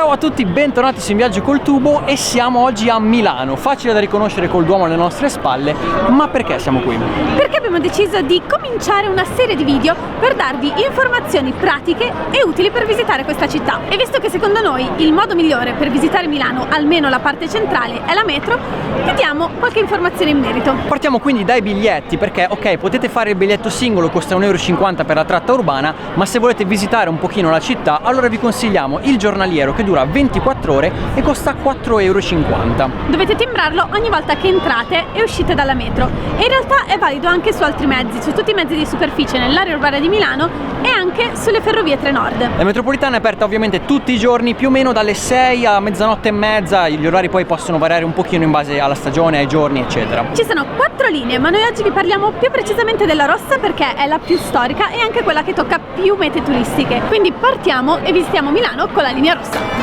Ciao a tutti, bentornati su In Viaggio col Tubo e siamo oggi a Milano. Facile da riconoscere col Duomo alle nostre spalle, ma perché siamo qui? Perché abbiamo deciso di cominciare una serie di video per darvi informazioni pratiche e utili per visitare questa città. E visto che secondo noi il modo migliore per visitare Milano, almeno la parte centrale, è la metro, vi diamo qualche informazione in merito. Partiamo quindi dai biglietti perché, ok, potete fare il biglietto singolo, costa 1,50 € per la tratta urbana, ma se volete visitare un pochino la città, allora vi consigliamo il giornaliero che dura 24 ore e costa 4,50 €. Dovete timbrarlo ogni volta che entrate e uscite dalla metro e in realtà è valido anche su altri mezzi, su tutti i mezzi di superficie nell'area urbana di Milano e anche sulle ferrovie Trenord. La metropolitana è aperta ovviamente tutti i giorni, più o meno dalle 6 a mezzanotte e mezza, gli orari poi possono variare un pochino in base alla stagione, ai giorni, eccetera. Ci sono 4 linee, ma noi oggi vi parliamo più precisamente della rossa perché è la più storica e anche quella che tocca più mete turistiche. Quindi partiamo e visitiamo Milano con la linea rossa.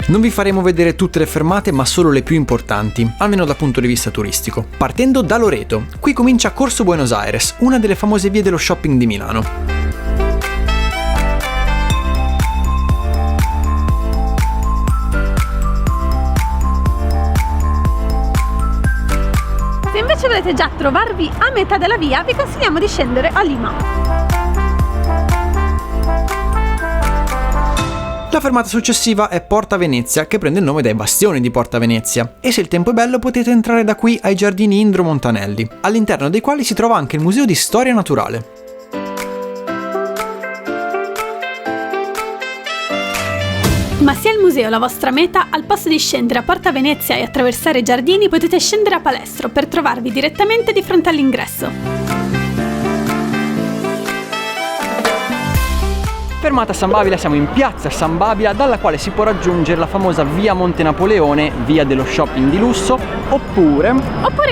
Non vi faremo vedere tutte le fermate, ma solo le più importanti, almeno dal punto di vista turistico. Partendo da Loreto, qui comincia Corso Buenos Aires, una delle famose vie dello shopping di Milano. Se invece volete già trovarvi a metà della via, vi consigliamo di scendere a Lima. La fermata successiva è Porta Venezia, che prende il nome dai bastioni di Porta Venezia, e se il tempo è bello potete entrare da qui ai giardini Indro Montanelli, all'interno dei quali si trova anche il Museo di Storia Naturale. Ma sia il museo la vostra meta, al posto di scendere a Porta Venezia e attraversare i giardini potete scendere a Palestro per trovarvi direttamente di fronte all'ingresso. Fermata San Babila, siamo in piazza San Babila, dalla quale si può raggiungere la famosa via Monte Napoleone, via dello shopping di lusso, oppure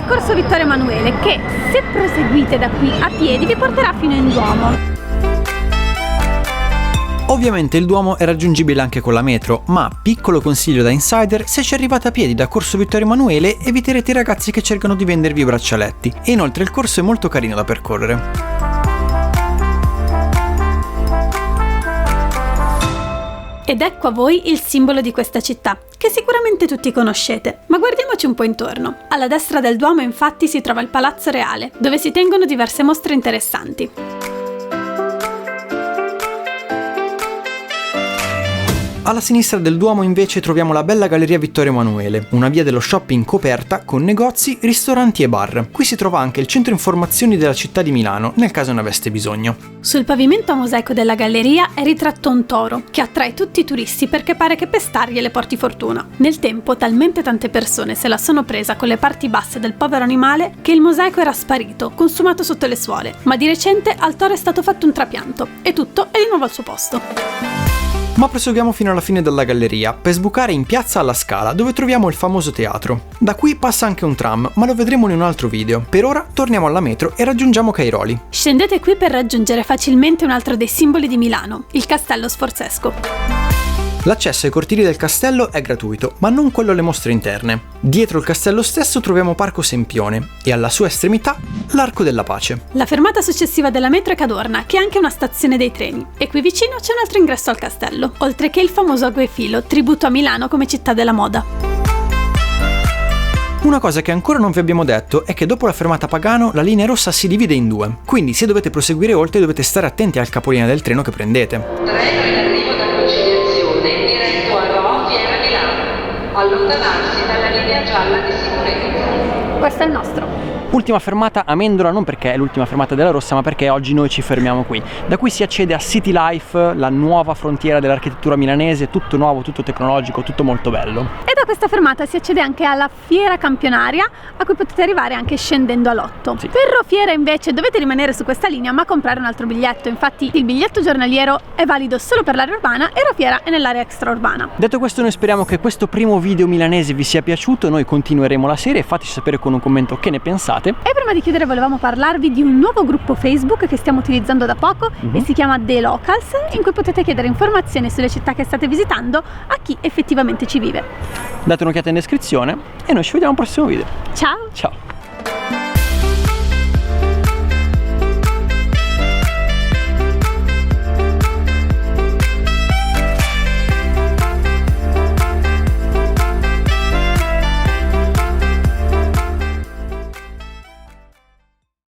Corso Vittorio Emanuele, che se proseguite da qui a piedi vi porterà fino in Duomo. Ovviamente il Duomo è raggiungibile anche con la metro, ma piccolo consiglio da insider: se ci arrivate a piedi da Corso Vittorio Emanuele eviterete i ragazzi che cercano di vendervi i braccialetti, e inoltre il corso è molto carino da percorrere. Ed ecco a voi il simbolo di questa città, che sicuramente tutti conoscete, ma guardiamoci un po' intorno. Alla destra del Duomo infatti si trova il Palazzo Reale, dove si tengono diverse mostre interessanti. Alla sinistra del Duomo invece troviamo la bella Galleria Vittorio Emanuele, una via dello shopping coperta con negozi, ristoranti e bar. Qui si trova anche il centro informazioni della città di Milano, nel caso ne aveste bisogno. Sul pavimento a mosaico della galleria è ritratto un toro, che attrae tutti i turisti perché pare che pestargliele porti fortuna. Nel tempo talmente tante persone se la sono presa con le parti basse del povero animale che il mosaico era sparito, consumato sotto le suole, ma di recente al toro è stato fatto un trapianto e tutto è di nuovo al suo posto. Ma proseguiamo fino alla fine della galleria per sbucare in piazza alla Scala, dove troviamo il famoso teatro. Da qui passa anche un tram, ma lo vedremo in un altro video. Per ora torniamo alla metro e raggiungiamo Cairoli. Scendete qui per raggiungere facilmente un altro dei simboli di Milano, il Castello Sforzesco. L'accesso ai cortili del castello è gratuito, ma non quello alle mostre interne. Dietro il castello stesso troviamo Parco Sempione e alla sua estremità l'Arco della Pace. La fermata successiva della metro è Cadorna, che è anche una stazione dei treni, e qui vicino c'è un altro ingresso al castello, oltre che il famoso Aguefilo, tributo a Milano come città della moda. Una cosa che ancora non vi abbiamo detto è che dopo la fermata Pagano la linea rossa si divide in due, quindi se dovete proseguire oltre dovete stare attenti al capolinea del treno che prendete. Allontanarsi dalla linea gialla di sicurezza. Questo è il nostro. Ultima fermata Amendola, non perché è l'ultima fermata della rossa, ma perché oggi noi ci fermiamo qui. Da qui si accede a City Life, la nuova frontiera dell'architettura milanese, tutto nuovo, tutto tecnologico, tutto molto bello. E da questa fermata si accede anche alla Fiera Campionaria, a cui potete arrivare anche scendendo a Lotto. Sì. Per Rofiera invece dovete rimanere su questa linea ma comprare un altro biglietto, infatti il biglietto giornaliero è valido solo per l'area urbana e Rofiera è nell'area extraurbana. Detto questo, noi speriamo che questo primo video milanese vi sia piaciuto, noi continueremo la serie, fateci sapere con un commento che ne pensate. E prima di chiudere volevamo parlarvi di un nuovo gruppo Facebook che stiamo utilizzando da poco e si chiama The Locals, in cui potete chiedere informazioni sulle città che state visitando a chi effettivamente ci vive. Date un'occhiata in descrizione e noi ci vediamo al prossimo video. Ciao! Ciao!